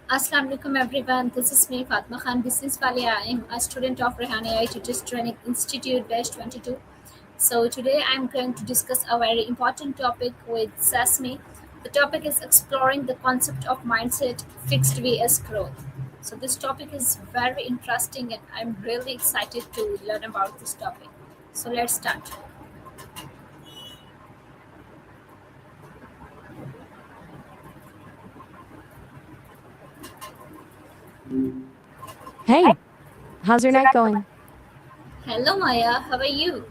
Assalamu alaikum everyone. This is me Fatima Khan. This is Wali. I am a student of Rehan AI Teachers Training Institute Batch 22. So today I am going to discuss a very important topic with Sesame. The topic is exploring the concept of mindset fixed vs growth. So this topic is very interesting and I'm really excited to learn about this topic. So let's start. Hey, how's your night going? Hello Maya, how are you?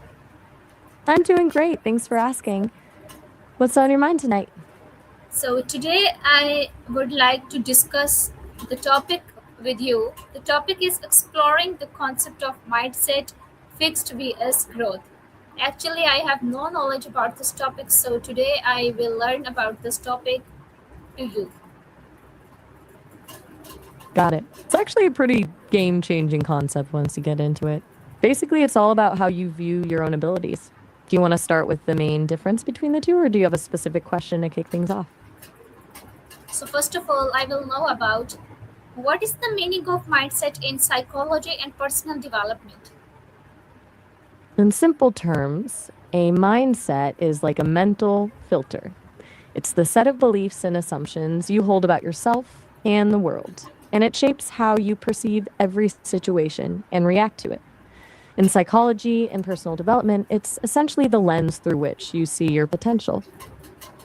I'm doing great. Thanks for asking. What's on your mind tonight? So today I would like to discuss the topic with you. The topic is exploring the concept of mindset fixed vs growth. Actually, I have no knowledge about this topic, so today I will learn about this topic to you. Got it. It's actually a pretty game changing concept once you get into it. Basically, it's all about how you view your own abilities. Do you want to start with the main difference between the two, or do you have a specific question to kick things off? So first of all, I will know about what is the meaning of mindset in psychology and personal development. In simple terms, a mindset is like a mental filter. It's the set of beliefs and assumptions you hold about yourself and the world, and it shapes how you perceive every situation and react to it. In psychology and personal development, it's essentially the lens through which you see your potential.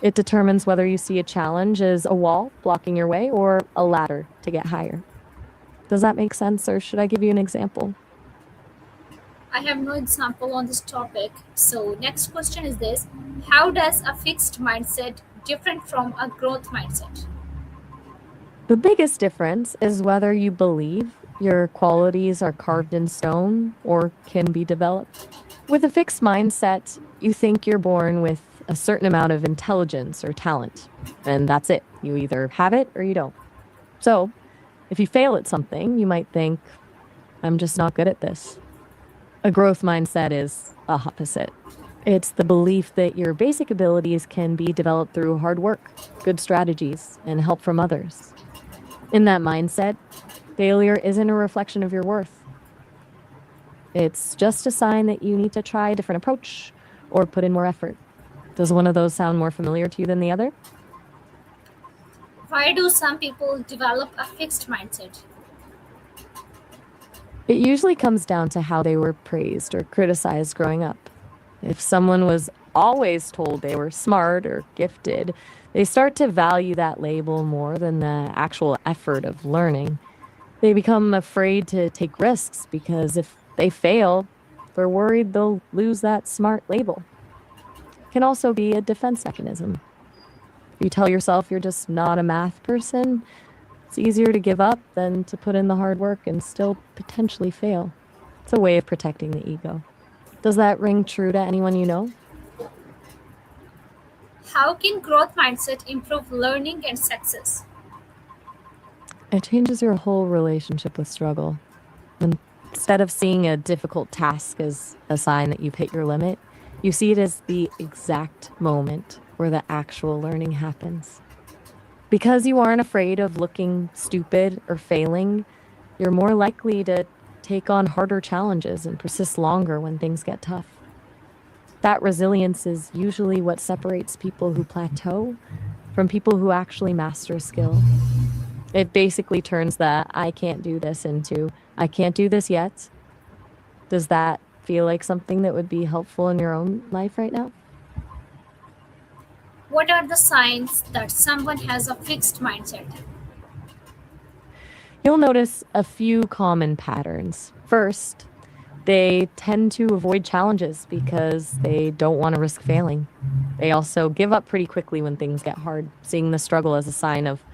It determines whether you see a challenge as a wall blocking your way or a ladder to get higher. Does that make sense, or should I give you an example? I have no example on this topic. So next question is this: how does a fixed mindset different from a growth mindset? The biggest difference is whether you believe your qualities are carved in stone or can be developed. With a fixed mindset, you think you're born with a certain amount of intelligence or talent, and that's it. You either have it or you don't. So, if you fail at something, you might think, I'm just not good at this. A growth mindset is opposite. It's the belief that your basic abilities can be developed through hard work, good strategies, and help from others. In that mindset, failure isn't a reflection of your worth. It's just a sign that you need to try a different approach or put in more effort. Does one of those sound more familiar to you than the other? Why do some people develop a fixed mindset? It usually comes down to how they were praised or criticized growing up. If someone was always told they were smart or gifted, they start to value that label more than the actual effort of learning. They become afraid to take risks because if they fail, they're worried they'll lose that smart label. It can also be a defense mechanism. If you tell yourself you're just not a math person, it's easier to give up than to put in the hard work and still potentially fail. It's a way of protecting the ego. Does that ring true to anyone you know? How can growth mindset improve learning and success? It changes your whole relationship with struggle. Instead of seeing a difficult task as a sign that you've hit your limit, you see it as the exact moment where the actual learning happens. Because you aren't afraid of looking stupid or failing, you're more likely to take on harder challenges and persist longer when things get tough. That resilience is usually what separates people who plateau from people who actually master a skill. It basically turns the I can't do this into I can't do this yet. Does that feel like something that would be helpful in your own life right now? What are the signs that someone has a fixed mindset? You'll notice a few common patterns. First, they tend to avoid challenges because they don't want to risk failing. They also give up pretty quickly when things get hard, seeing the struggle as a sign of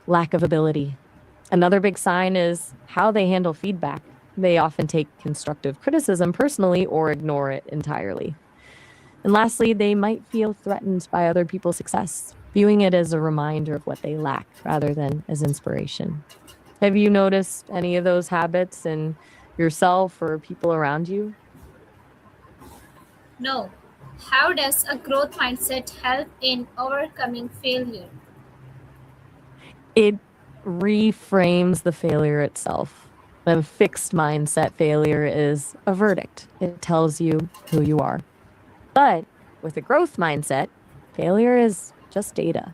lack of ability. Another big sign is how they handle feedback. They often take constructive criticism personally or ignore it entirely. And lastly, they might feel threatened by other people's success, viewing it as a reminder of what they lack rather than as inspiration. Have you noticed any of those habits in yourself or people around you? No. How does a growth mindset help in overcoming failure? It reframes the failure itself. A fixed mindset failure is a verdict, it tells you who you are. But with a growth mindset, failure is just data.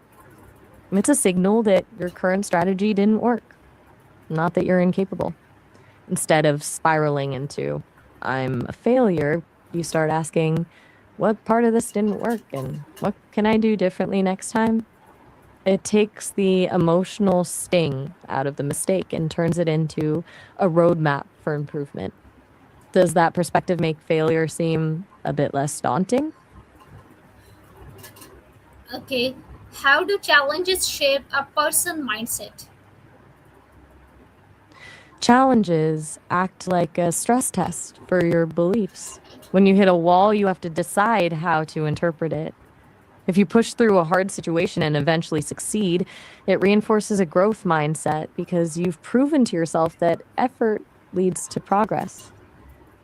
It's a signal that your current strategy didn't work, not that you're incapable. Instead of spiraling into, I'm a failure, you start asking, what part of this didn't work and what can I do differently next time? It takes the emotional sting out of the mistake and turns it into a roadmap for improvement. Does that perspective make failure seem a bit less daunting? Okay, how do challenges shape a person mindset? Challenges act like a stress test for your beliefs. When you hit a wall, you have to decide how to interpret it. If you push through a hard situation and eventually succeed, it reinforces a growth mindset because you've proven to yourself that effort leads to progress.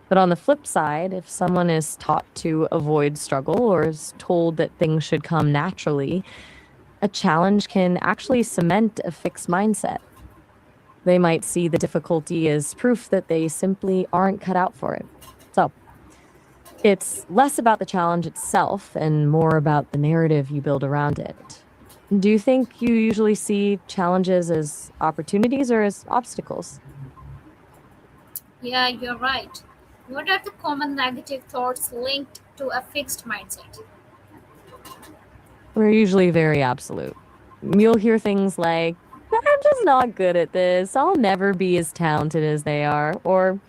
But on the flip side, if someone is taught to avoid struggle or is told that things should come naturally, a challenge can actually cement a fixed mindset. They might see the difficulty as proof that they simply aren't cut out for it. So, it's less about the challenge itself and more about the narrative you build around it. Do you think you usually see challenges as opportunities or as obstacles? Yeah, you're right. What are the common negative thoughts linked to a fixed mindset? We're usually very absolute. You'll hear things like, I'm just not good at this. I'll never be as talented as they are. Or,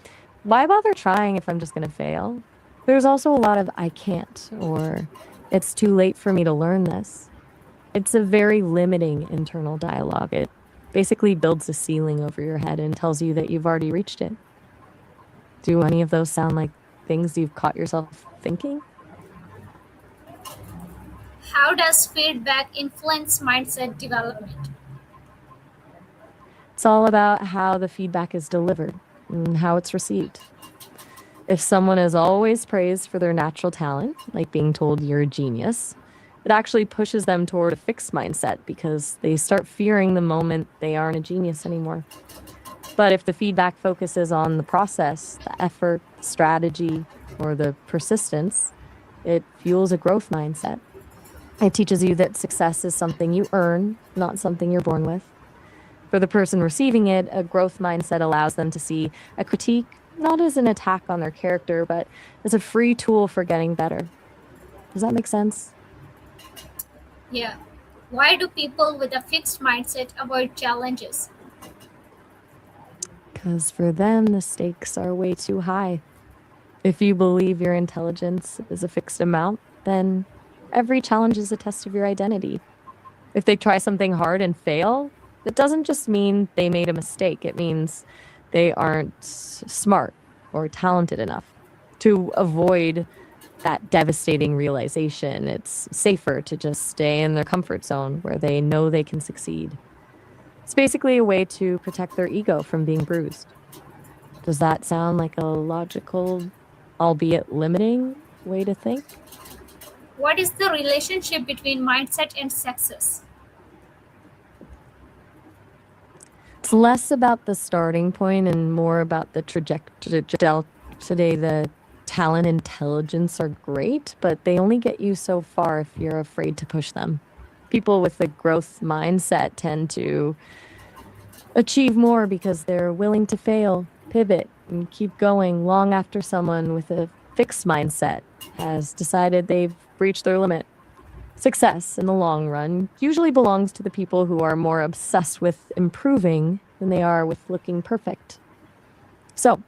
why bother trying if I'm just going to fail? There's also a lot of, I can't, or it's too late for me to learn this. It's a very limiting internal dialogue. It basically builds a ceiling over your head and tells you that you've already reached it. Do any of those sound like things you've caught yourself thinking? How does feedback influence mindset development? It's all about how the feedback is delivered and how it's received. If someone is always praised for their natural talent, like being told you're a genius, it actually pushes them toward a fixed mindset because they start fearing the moment they aren't a genius anymore. But if the feedback focuses on the process, the effort, the strategy, or the persistence, it fuels a growth mindset. It teaches you that success is something you earn, not something you're born with. For the person receiving it, a growth mindset allows them to see a critique not as an attack on their character, but as a free tool for getting better. Does that make sense? Yeah. Why do people with a fixed mindset avoid challenges? Because for them, the stakes are way too high. If you believe your intelligence is a fixed amount, then every challenge is a test of your identity. If they try something hard and fail, it doesn't just mean they made a mistake. It means they aren't smart or talented enough. To avoid that devastating realization, it's safer to just stay in their comfort zone where they know they can succeed. It's basically a way to protect their ego from being bruised. Does that sound like a logical, albeit limiting, way to think? What is the relationship between mindset and success? It's less about the starting point and more about the trajectory. Today, the talent and intelligence are great, but they only get you so far if you're afraid to push them. People with a growth mindset tend to achieve more because they're willing to fail, pivot, and keep going long after someone with a fixed mindset has decided they've reached their limit. Success in the long run usually belongs to the people who are more obsessed with improving than they are with looking perfect. So,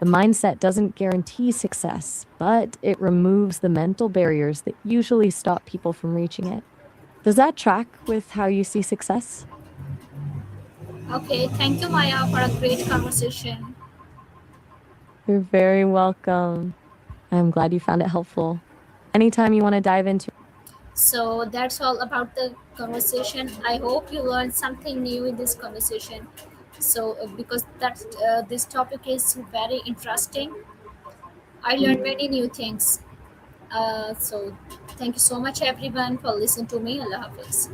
the mindset doesn't guarantee success, but it removes the mental barriers that usually stop people from reaching it. Does that track with how you see success? Okay, thank you, Maya, for a great conversation. You're very welcome. I'm glad you found it helpful. Anytime you want to dive into. So that's all about the conversation. I hope you learned something new in this conversation. So because that this topic is very interesting, I learned many new things. So thank you so much, everyone, for listening to me. Allah Hafiz.